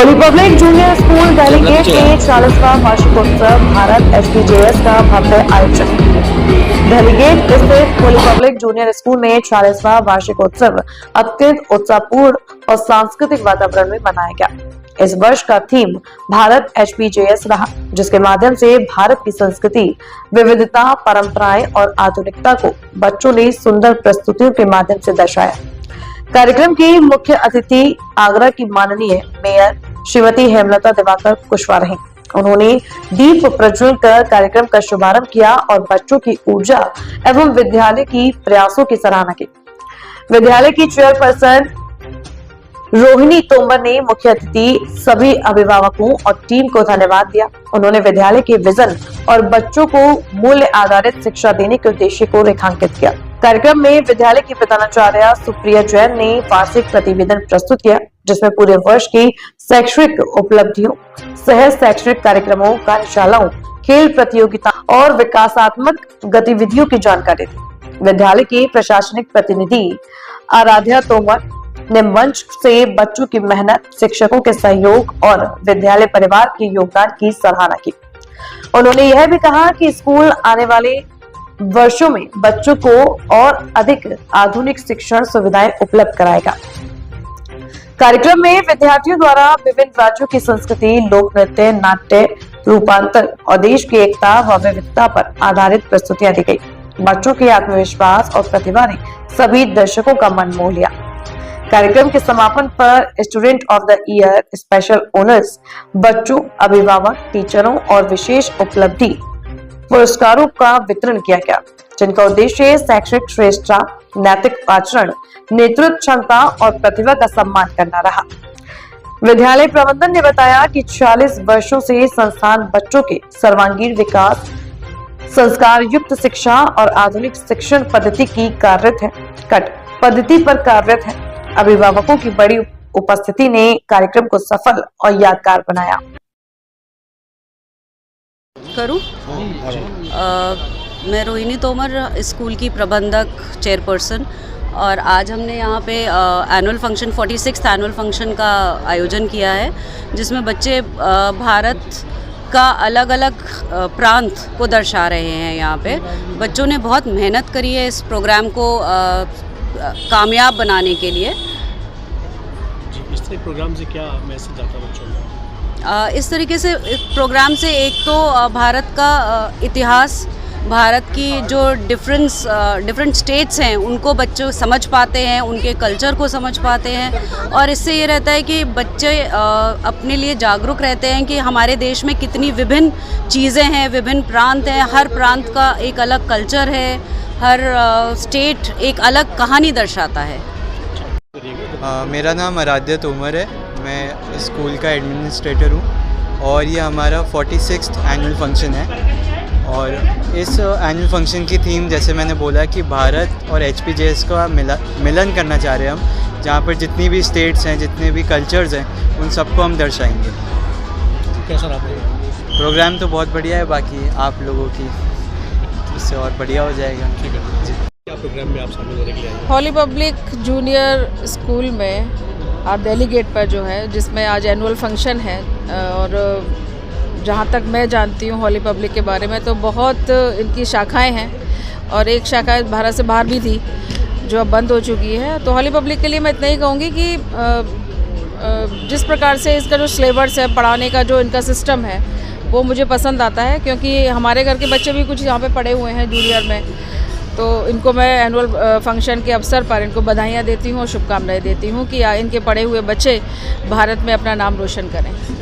Holi public junior school delegate में 40वां वार्षिकोत्सव Bharat HPJS का भव्य आयोजन। डेलीगेट स्थित होली पब्लिक जूनियर स्कूल में 40वां वार्षिकोत्सव अत्यंत उत्साहपूर्ण और सांस्कृतिक वातावरण में मनाया गया। इस वर्ष का थीम भारत HPJS रहा, जिसके माध्यम से भारत की संस्कृति, विविधता, परंपराएं और आधुनिकता को बच्चों ने सुंदर प्रस्तुतियों के माध्यम से दर्शाया। कार्यक्रम की मुख्य अतिथि आगरा की माननीय मेयर श्रीमती हेमलता दिवाकर कुशवाहा रहीं। उन्होंने दीप प्रज्वलन कर कार्यक्रम का शुभारंभ किया और बच्चों की ऊर्जा एवं विद्यालय की प्रयासों की सराहना की। विद्यालय की चेयरपर्सन रोहिणी तोमर ने मुख्य अतिथि, सभी अभिभावकों और टीम को धन्यवाद दिया। उन्होंने विद्यालय के विजन और बच्चों को मूल्य आधारित शिक्षा देने के उद्देश्य को रेखांकित किया। कार्यक्रम में विद्यालय की प्रधानाचार्य सुप्रिया जैन ने वार्षिक प्रतिवेदन प्रस्तुत किया, जिसमें पूरे वर्ष की शैक्षणिक उपलब्धियों, सह शैक्षणिक कार्यक्रमों, कार्यशालाओं, खेल प्रतियोगिता और विकासात्मक गतिविधियों की जानकारी दी। विद्यालय की प्रशासनिक प्रतिनिधि आराध्या तोमर ने मंच से बच्चों की मेहनत, शिक्षकों के सहयोग और विद्यालय परिवार के योगदान की सराहना की। उन्होंने यह भी कहा कि स्कूल आने वाले वर्षों में बच्चों को और अधिक आधुनिक शिक्षण सुविधाएं उपलब्ध कराएगा। कार्यक्रम में विद्यार्थियों द्वारा विभिन्न राज्यों की संस्कृति, लोक नृत्य, नाट्य, रूपांतर और देश की एकता व विविधता पर आधारित प्रस्तुतियां दी गई। बच्चों के आत्मविश्वास और प्रतिभा ने सभी दर्शकों का मन मोह लिया। कार्यक्रम के समापन पर student of the year, special owners, बच्चों, अभिभावक, टीचरों और विशेष उपलब्धि पुरस्कारों का वितरण किया गया, जिनका उद्देश्य शैक्षणिक श्रेष्ठता, नैतिक आचरण, नेतृत्व क्षमता और प्रतिभा का सम्मान करना रहा। विद्यालय प्रबंधन ने बताया कि 40 वर्षों से संस्थान बच्चों के सर्वांगीण विकास, संस्कार युक्त शिक्षा और आधुनिक शिक्षण पद्धति पर कार्यरत है। अभिभावकों की बड़ी उपस्थिति ने कार्यक्रम को सफल और यादगार बनाया। मैं रोहिणी तोमर, स्कूल की प्रबंधक चेयरपर्सन, और आज हमने यहाँ पे annual function 46th annual function का आयोजन किया है, जिसमें बच्चे भारत का अलग अलग प्रांत को दर्शा रहे हैं। यहाँ पे बच्चों ने बहुत मेहनत करी है इस प्रोग्राम को कामयाब बनाने के लिए। इस तरह प्रोग्राम से क्या मैसेज आता है बच्चों में? इस तरीके से प्रोग्राम से एक तो भारत का इतिहास, भारत की जो डिफरेंट स्टेट्स हैं उनको बच्चे समझ पाते हैं, उनके कल्चर को समझ पाते हैं, और इससे ये रहता है कि बच्चे अपने लिए जागरूक रहते हैं कि हमारे देश में कितनी विभिन्न चीज़ें हैं, विभिन्न प्रांत हैं, हर प्रांत का एक अलग कल्चर है, हर स्टेट एक अलग कहानी दर्शाता है। मेरा नाम आराध्या तोमर है, मैं स्कूल का एडमिनिस्ट्रेटर हूँ और ये हमारा 46th एनुअल फंक्शन है। और इस एनुअल फंक्शन की थीम, जैसे मैंने बोला, कि भारत और HPJS का मिलन करना चाह रहे हैं हम, जहाँ पर जितनी भी स्टेट्स हैं, जितने भी कल्चर्स हैं, उन सबको हम दर्शाएंगे। कैसा रहा प्रोग्राम? तो बहुत बढ़िया है, बाकी आप लोगों की इससे और बढ़िया हो जाएगा। ठीक है जी। क्या प्रोग्राम में आप शामिल होने के लिए आए? होली पब्लिक जूनियर स्कूल में डेलीगेट पर जो है, जिसमें आज एनुअल फंक्शन है, और जहाँ तक मैं जानती हूँ होली पब्लिक के बारे में, तो बहुत इनकी शाखाएं हैं और एक शाखा भारत से बाहर भी थी जो अब बंद हो चुकी है। तो होली पब्लिक के लिए मैं इतना ही कहूँगी कि जिस प्रकार से इसका जो सिलेबस है, पढ़ाने का जो इनका सिस्टम है, वो मुझे पसंद आता है, क्योंकि हमारे घर के बच्चे भी कुछ यहाँ पे पढ़े हुए हैं जूनियर में। तो इनको मैं एनुअल फंक्शन के अवसर पर इनको बधाइयाँ देती हूँ और शुभकामनाएं देती हूँ कि इनके पढ़े हुए बच्चे भारत में अपना नाम रोशन करें।